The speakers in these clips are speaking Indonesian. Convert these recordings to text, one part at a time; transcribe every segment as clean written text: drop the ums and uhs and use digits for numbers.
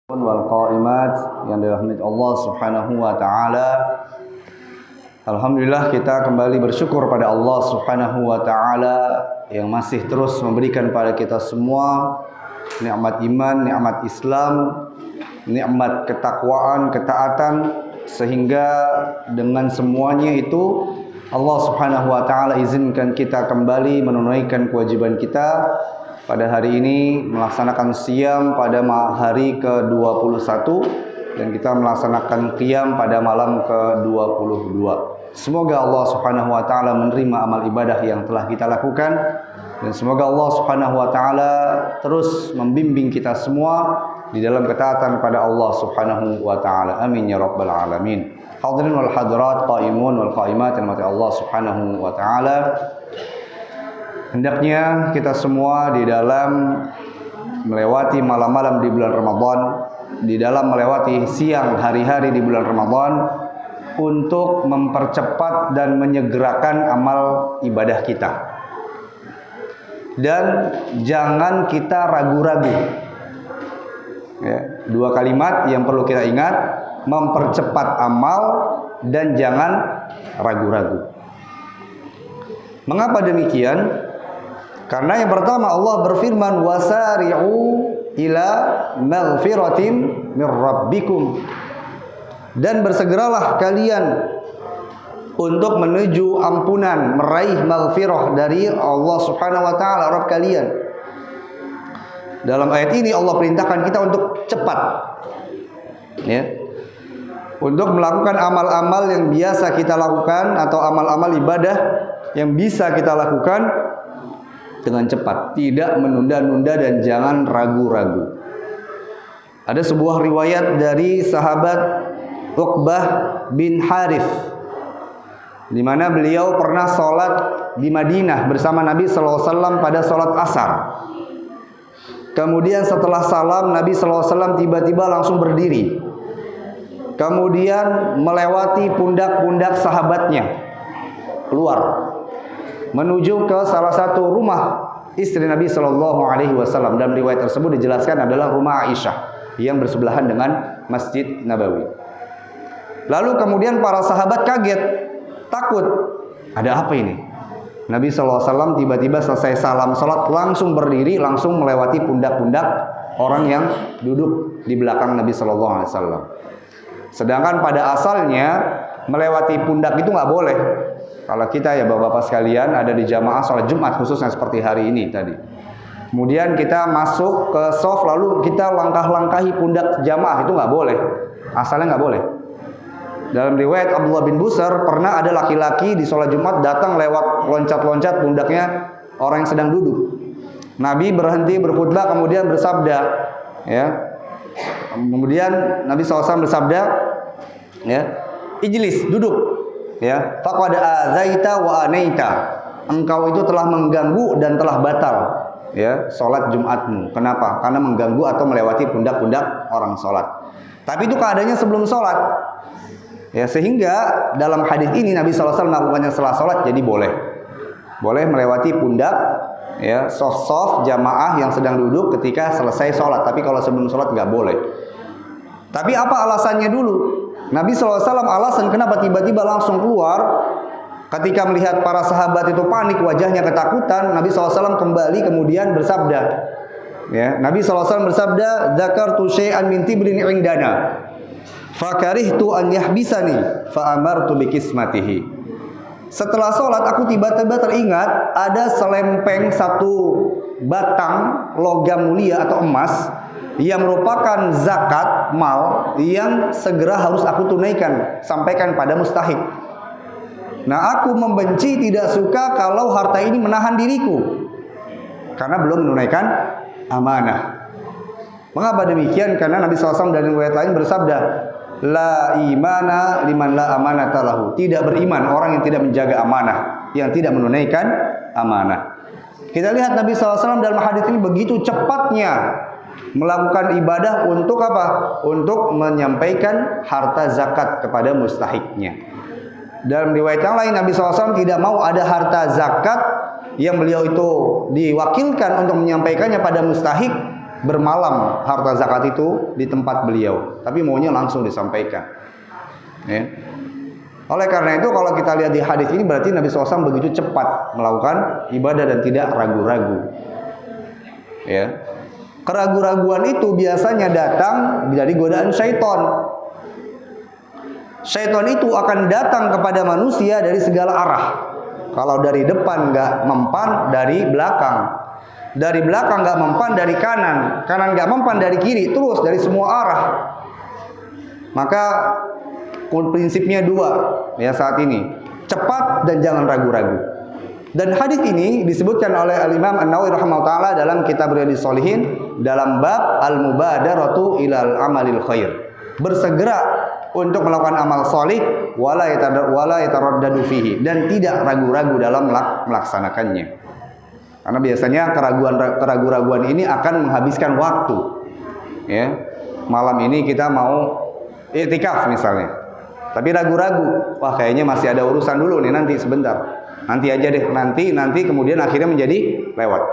wal qaimat yang dirahmati Allah Subhanahu wa taala. Alhamdulillah kita kembali bersyukur pada Allah Subhanahu wa taala yang masih terus memberikan pada kita semua nikmat iman, nikmat Islam, nikmat ketakwaan, ketaatan, sehingga dengan semuanya itu Allah Subhanahu wa taala izinkan kita kembali menunaikan kewajiban kita pada hari ini, melaksanakan siam pada hari ke-21 dan kita melaksanakan qiyam pada malam ke-22. Semoga Allah Subhanahu wa taala menerima amal ibadah yang telah kita lakukan dan semoga Allah Subhanahu wa taala terus membimbing kita semua di dalam ketaatan pada Allah Subhanahu wa taala. Amin ya rabbal alamin. Hadirin wal hadirat, qaimun wal qaimat yang dirahmati Allah Subhanahu wa taala. Hendaknya kita semua di dalam melewati malam-malam di bulan Ramadan, di dalam melewati siang hari-hari di bulan Ramadan untuk mempercepat dan menyegerakan amal ibadah kita. Dan jangan kita ragu-ragu. Ya, dua kalimat yang perlu kita ingat, mempercepat amal dan jangan ragu-ragu. Mengapa demikian? Karena yang pertama Allah berfirman wasari'u ila maghfiratin mir rabbikum, dan bersegeralah kalian untuk menuju ampunan, meraih maghfirah dari Allah Subhanahu wa taala Rabb kalian. Dalam ayat ini Allah perintahkan kita untuk cepat, ya, untuk melakukan amal-amal yang biasa kita lakukan atau amal-amal ibadah yang bisa kita lakukan dengan cepat, tidak menunda-nunda dan jangan ragu-ragu. Ada sebuah riwayat dari sahabat Uqbah bin Harith, di mana beliau pernah sholat di Madinah bersama Nabi SAW pada sholat asar. Kemudian setelah salam, Nabi SAW tiba-tiba langsung berdiri. Kemudian melewati pundak-pundak sahabatnya, keluar menuju ke salah satu rumah istri Nabi Shallallahu Alaihi Wasallam. Dalam riwayat tersebut dijelaskan adalah rumah Aisyah yang bersebelahan dengan Masjid Nabawi. Lalu kemudian para sahabat kaget, takut, ada apa ini? Nabi Shallallahu Alaihi Wasallam tiba-tiba selesai salam salat langsung berdiri, langsung melewati pundak-pundak orang yang duduk di belakang Nabi Shallallahu Alaihi Wasallam. Sedangkan pada asalnya melewati pundak itu nggak boleh. Kalau kita ya bapak-bapak sekalian ada di jamaah sholat Jumat khususnya seperti hari ini tadi, kemudian kita masuk ke shaf lalu kita langkah-langkahi pundak jamaah, itu nggak boleh, asalnya nggak boleh. Dalam riwayat Abdullah bin Busar pernah ada laki-laki di sholat Jumat datang lewat loncat-loncat pundaknya orang yang sedang duduk. Nabi berhenti berkhutbah kemudian bersabda, ya, kemudian Nabi SAW bersabda, ya, ijlis, duduk. Ya, faqad azaita wa anaita, engkau itu telah mengganggu dan telah batal, ya, salat Jumatmu. Kenapa? Karena mengganggu atau melewati pundak-pundak orang salat. Tapi itu keadaannya sebelum salat. Ya, sehingga dalam hadis ini Nabi SAW melakukannya setelah salat, jadi boleh melewati pundak, ya, sof jamaah yang sedang duduk ketika selesai salat. Tapi kalau sebelum salat nggak boleh. Tapi apa alasannya dulu? Nabi SAW alasan kenapa tiba-tiba langsung keluar ketika melihat para sahabat itu panik, wajahnya ketakutan. Nabi SAW kembali kemudian bersabda, ya, Nabi SAW bersabda, "Dzakartu syai'an min tibrin indana, fakarihtu an yahbisani, fa amartu bi qismatihi." Setelah sholat aku tiba-tiba teringat ada selempeng satu batang logam mulia atau emas yang merupakan zakat mal yang segera harus aku tunaikan, sampaikan pada mustahik. Nah, aku membenci, tidak suka kalau harta ini menahan diriku karena belum menunaikan amanah. Mengapa demikian? Karena Nabi SAW dan riwayat lain bersabda, la imana liman la amanata lahu, tidak beriman orang yang tidak menjaga amanah, yang tidak menunaikan amanah. Kita lihat Nabi SAW dalam hadis ini begitu cepatnya melakukan ibadah untuk apa? Untuk menyampaikan harta zakat kepada mustahiknya. Dalam riwayat yang lain Nabi SAW tidak mau ada harta zakat yang beliau itu diwakilkan untuk menyampaikannya pada mustahik bermalam harta zakat itu di tempat beliau, tapi maunya langsung disampaikan. Ya. Oleh karena itu kalau kita lihat di hadis ini berarti Nabi SAW begitu cepat melakukan ibadah dan tidak ragu-ragu. Ya. Keraguan-raguan itu biasanya datang dari godaan syaitan. Syaitan itu akan datang kepada manusia dari segala arah. Kalau dari depan nggak mempan, dari belakang. Dari belakang nggak mempan, dari kanan. Kanan nggak mempan, dari kiri. Terus dari semua arah. Maka prinsipnya dua ya saat ini. Cepat dan jangan ragu-ragu. Dan hadis ini disebutkan oleh Al-Imam An-Nawawi rahimahullah taala dalam kitab Riyadhus Shalihin dalam bab al-mubadaratu ilal amalil khair. Bersegera untuk melakukan amal salih wala yataraddadu fihi, dan tidak ragu-ragu dalam melaksanakannya. Karena biasanya keraguan-raguan ini akan menghabiskan waktu. Ya. Malam ini kita mau i'tikaf misalnya. Tapi ragu-ragu, wah kayaknya masih ada urusan dulu nih, nanti sebentar. Nanti aja deh, nanti kemudian akhirnya menjadi lewat.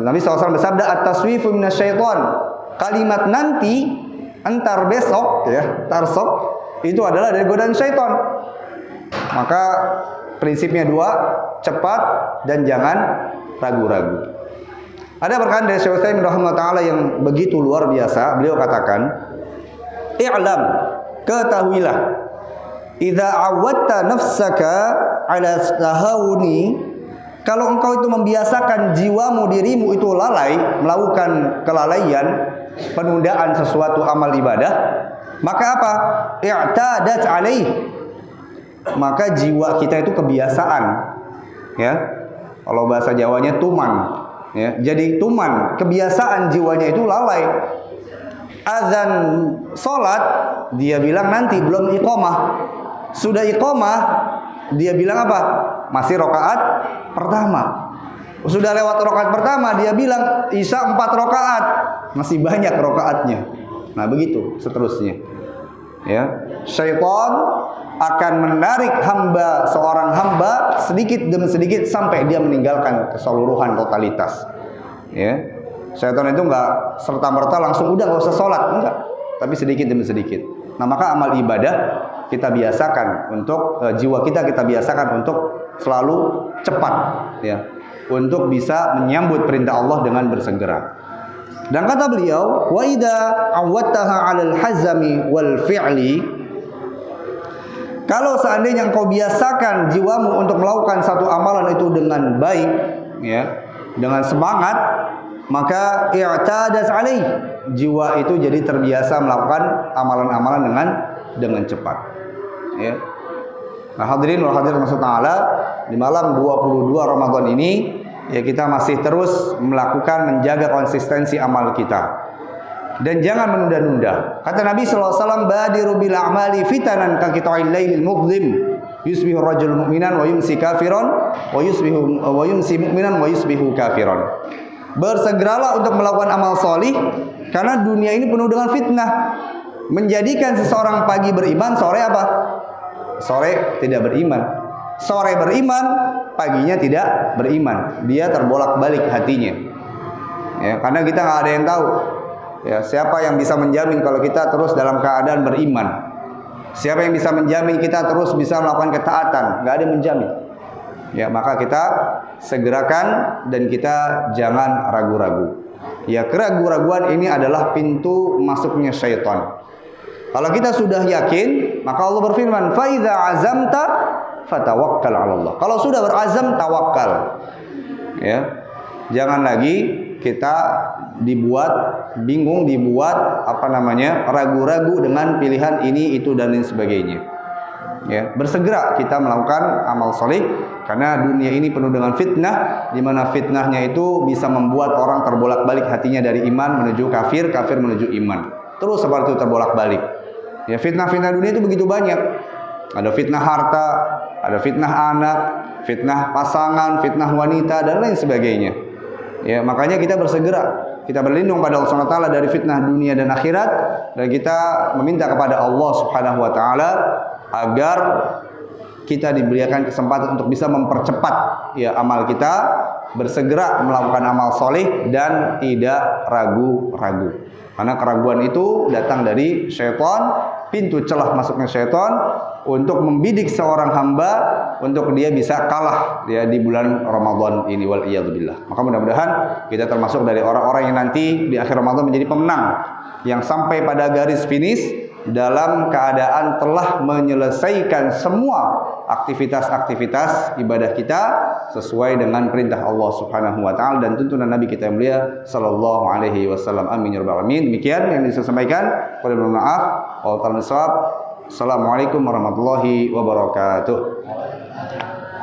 Nabi SAW bersabda, at-taswifu minasyaiton. Kalimat nanti, entar besok, ya, tarsok, itu adalah dari godaan syaitan. Maka prinsipnya dua, cepat dan jangan ragu-ragu. Ada perkataan dari Syekh Utsaimin rahimahullah taala yang begitu luar biasa. Beliau katakan, "I'lam, ketahuilah, idza awwatta nafsaka ala tahawuni, kalau engkau itu membiasakan jiwamu, dirimu itu lalai, melakukan kelalaian, penundaan sesuatu amal ibadah, maka apa? I'tadat alaih, maka jiwa kita itu kebiasaan, ya. Kalau bahasa Jawanya tuman, ya. Jadi tuman, kebiasaan jiwanya itu lalai. Azan salat dia bilang nanti belum iqamah. Sudah iqamah, dia bilang apa? Masih rakaat pertama. Sudah lewat rakaat pertama, dia bilang isya 4 rakaat. Masih banyak rakaatnya. Nah, begitu seterusnya. Ya. Syaitan akan menarik seorang hamba sedikit demi sedikit sampai dia meninggalkan keseluruhan totalitas. Ya. Syaitan itu enggak serta-merta langsung udah enggak usah sholat, enggak. Tapi sedikit demi sedikit. Nah, maka amal ibadah kita biasakan untuk jiwa kita biasakan untuk selalu cepat, ya, untuk bisa menyambut perintah Allah dengan bersegera. Dan kata beliau, wa idza awwattaha 'alal hazmi wal fi'li, kalau seandainya engkau biasakan jiwamu untuk melakukan satu amalan itu dengan baik, ya, dengan semangat, maka i'tadas 'alaih, jiwa itu jadi terbiasa melakukan amalan-amalan dengan cepat. Ya. Nah, hadirin wal hadirat maksud ta'ala, di malam 22 Ramadan ini ya kita masih terus menjaga konsistensi amal kita. Dan jangan menunda-nunda. Kata Nabi sallallahu alaihi wasallam, badiru bil a'mali fitanan ka qita'il lailil mudhlim, yusbihu rajul mu'minan wa yumsi kafiran wa yumsi mu'minan wa yusbihu kafiran. Bersegeralah untuk melakukan amal solih, karena dunia ini penuh dengan fitnah. Menjadikan seseorang pagi beriman, sore apa? Sore tidak beriman. Sore beriman, paginya tidak beriman. Dia terbolak-balik hatinya. Ya, karena kita nggak ada yang tahu. Ya, siapa yang bisa menjamin kalau kita terus dalam keadaan beriman? Siapa yang bisa menjamin kita terus bisa melakukan ketaatan? Nggak ada yang menjamin. Ya, maka kita segerakan dan kita jangan ragu-ragu. Ya, keraguan-raguan ini adalah pintu masuknya syaitan. Kalau kita sudah yakin, maka Allah berfirman, "Fa idza azamta fatawakkal 'ala Allah." Kalau sudah berazam, tawakal. Ya. Jangan lagi kita dibuat bingung, ragu-ragu dengan pilihan ini, itu dan lain sebagainya. Ya, bersegera kita melakukan amal soleh, karena dunia ini penuh dengan fitnah, di mana fitnahnya itu bisa membuat orang terbolak-balik hatinya dari iman menuju kafir, kafir menuju iman. Terus seperti itu terbolak-balik. Ya, fitnah-fitnah dunia itu begitu banyak. Ada fitnah harta, ada fitnah anak, fitnah pasangan, fitnah wanita dan lain sebagainya. Ya, makanya kita bersegera, kita berlindung pada Allah Subhanahu wa taala dari fitnah dunia dan akhirat, dan kita meminta kepada Allah Subhanahu wa taala agar kita diberikan kesempatan untuk bisa mempercepat ya amal kita, bersegera melakukan amal soleh dan tidak ragu-ragu. Karena keraguan itu datang dari syaitan, pintu celah masuknya syaitan untuk membidik seorang hamba untuk dia bisa kalah ya di bulan Ramadan ini, wal iyadzubillah. Maka mudah-mudahan kita termasuk dari orang-orang yang nanti di akhir Ramadan menjadi pemenang, yang sampai pada garis finish dalam keadaan telah menyelesaikan semua aktivitas-aktivitas ibadah kita sesuai dengan perintah Allah Subhanahu wa taala dan tuntunan Nabi kita yang mulia sallallahu alaihi wasallam. Amin ya rabbal alamin. Demikian yang bisa saya sampaikan. Mohon maaf. Assalamualaikum warahmatullahi wabarakatuh.